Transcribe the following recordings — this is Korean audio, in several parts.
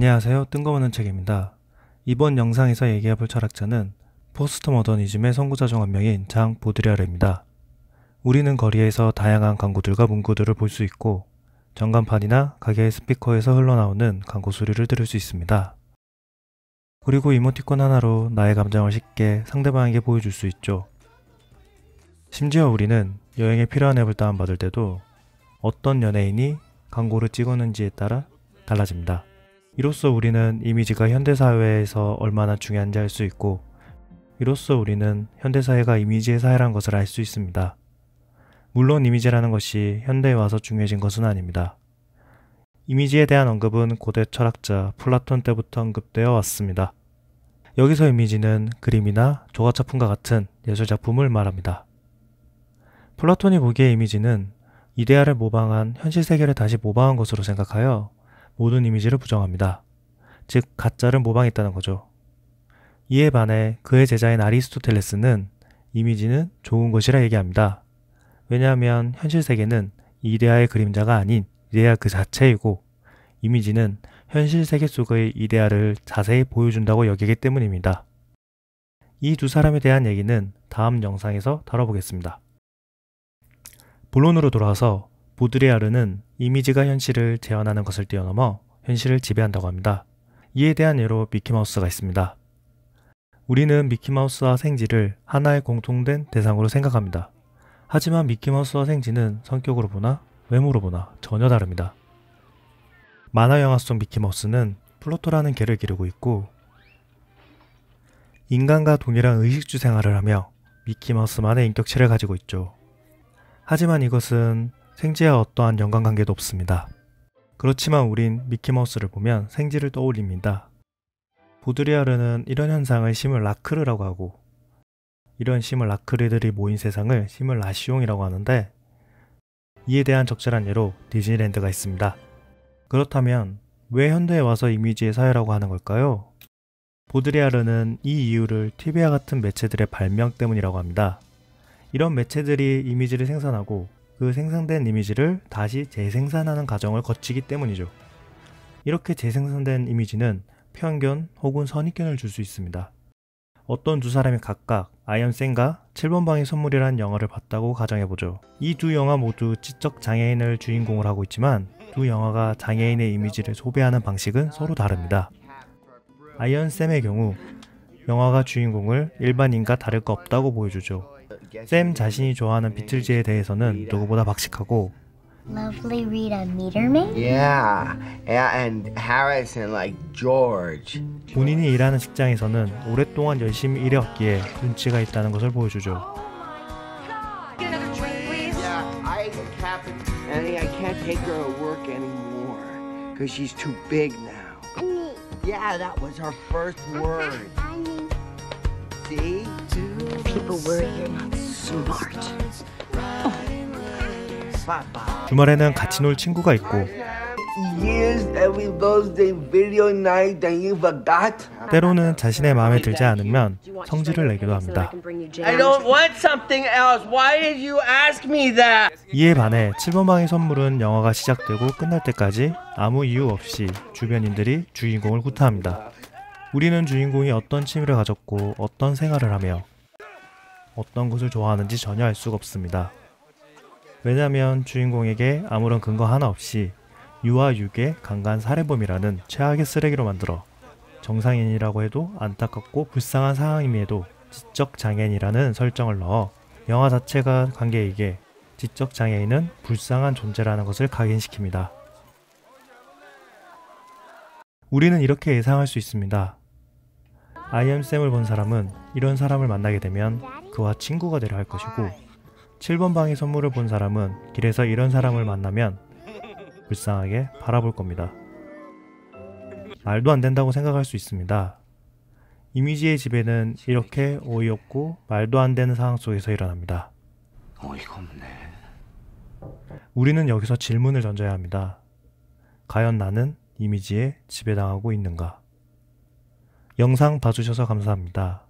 안녕하세요. 뜬금없는 책입니다. 이번 영상에서 얘기해볼 철학자는 포스트 모더니즘의 선구자 중 한 명인 장 보드리아르입니다. 우리는 거리에서 다양한 광고들과 문구들을 볼 수 있고 전간판이나 가게의 스피커에서 흘러나오는 광고 소리를 들을 수 있습니다. 그리고 이모티콘 하나로 나의 감정을 쉽게 상대방에게 보여줄 수 있죠. 심지어 우리는 여행에 필요한 앱을 다운받을 때도 어떤 연예인이 광고를 찍었는지에 따라 달라집니다. 이로써 우리는 이미지가 현대사회에서 얼마나 중요한지 알 수 있고, 이로써 우리는 현대사회가 이미지의 사회라는 것을 알 수 있습니다. 물론 이미지라는 것이 현대에 와서 중요해진 것은 아닙니다. 이미지에 대한 언급은 고대 철학자 플라톤 때부터 언급되어 왔습니다. 여기서 이미지는 그림이나 조각작품과 같은 예술작품을 말합니다. 플라톤이 보기에 이미지는 이데아를 모방한 현실 세계를 다시 모방한 것으로 생각하여 모든 이미지를 부정합니다. 즉 가짜를 모방했다는 거죠. 이에 반해 그의 제자인 아리스토텔레스는 이미지는 좋은 것이라 얘기합니다. 왜냐하면 현실 세계는 이데아의 그림자가 아닌 이데아 그 자체이고, 이미지는 현실 세계 속의 이데아를 자세히 보여준다고 여기기 때문입니다. 이 두 사람에 대한 얘기는 다음 영상에서 다뤄보겠습니다. 본론으로 돌아와서 보드리아르는 이미지가 현실을 재현하는 것을 뛰어넘어 현실을 지배한다고 합니다. 이에 대한 예로 미키마우스가 있습니다. 우리는 미키마우스와 생지를 하나의 공통된 대상으로 생각합니다. 하지만 미키마우스와 생지는 성격으로 보나 외모로 보나 전혀 다릅니다. 만화 영화 속 미키마우스는 플루토라는 개를 기르고 있고, 인간과 동일한 의식주 생활을 하며 미키마우스만의 인격체를 가지고 있죠. 하지만 이것은 생지와 어떠한 연관관계도 없습니다. 그렇지만 우린 미키마우스를 보면 생지를 떠올립니다. 보드리아르는 이런 현상을 시뮬라크르라고 하고, 이런 시뮬라크르들이 모인 세상을 시뮬라시옹이라고 하는데, 이에 대한 적절한 예로 디즈니랜드가 있습니다. 그렇다면 왜 현대에 와서 이미지의 사회라고 하는 걸까요? 보드리아르는 이 이유를 TV와 같은 매체들의 발명 때문이라고 합니다. 이런 매체들이 이미지를 생산하고 그 생산된 이미지를 다시 재생산하는 과정을 거치기 때문이죠. 이렇게 재생산된 이미지는 편견 혹은 선입견을 줄 수 있습니다. 어떤 두 사람이 각각 아이언 쌤과 7번 방의 선물이라는 영화를 봤다고 가정해보죠. 이 두 영화 모두 지적 장애인을 주인공으로 하고 있지만 두 영화가 장애인의 이미지를 소비하는 방식은 서로 다릅니다. 아이언 쌤의 경우 영화가 주인공을 일반인과 다를 거 없다고 보여주죠. 샘 자신이 좋아하는 비틀즈에 대해서는 누구보다 박식하고, Lovely Rita Meterman? Yeah, and Harrison like George. 본인이 일하는 직장에서는 오랫동안 열심히 일해왔기에 눈치가 있다는 것을 보여주죠. Yeah, I Captain, and I can't take her to work anymore because she's too big now. Annie. Yeah, that was her first word. Annie. See? People worry you're not smart. Papa. 주말에는 같이 놀 친구가 있고, Years every Thursday video night and you forgot? 때로는 자신의 마음에 들지 않으면 성질을 내기도 합니다. I don't want something else. Why did you ask me that? 이에 반해 7번 방의 선물은 영화가 시작되고 끝날 때까지 아무 이유 없이 주변인들이 주인공을 구타합니다. 우리는 주인공이 어떤 취미를 가졌고 어떤 생활을 하며 어떤 것을 좋아하는지 전혀 알 수가 없습니다. 왜냐하면 주인공에게 아무런 근거 하나 없이 유아 유괴 강간 살해범이라는 최악의 쓰레기로 만들어 정상인이라고 해도 안타깝고 불쌍한 상황임에도 지적 장애인이라는 설정을 넣어 영화 자체가 관객에게 지적 장애인은 불쌍한 존재라는 것을 각인시킵니다. 우리는 이렇게 예상할 수 있습니다. 아이언 쌤을 본 사람은 이런 사람을 만나게 되면 그와 친구가 되려 할 것이고, 7번 방의 선물을 본 사람은 길에서 이런 사람을 만나면 불쌍하게 바라볼 겁니다. 말도 안 된다고 생각할 수 있습니다. 이미지의 지배는 이렇게 어이없고 말도 안 되는 상황 속에서 일어납니다. 어이가 없네. 우리는 여기서 질문을 던져야 합니다. 과연 나는 이미지에 지배당하고 있는가? 영상 봐주셔서 감사합니다.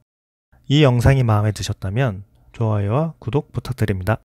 이 영상이 마음에 드셨다면 좋아요와 구독 부탁드립니다.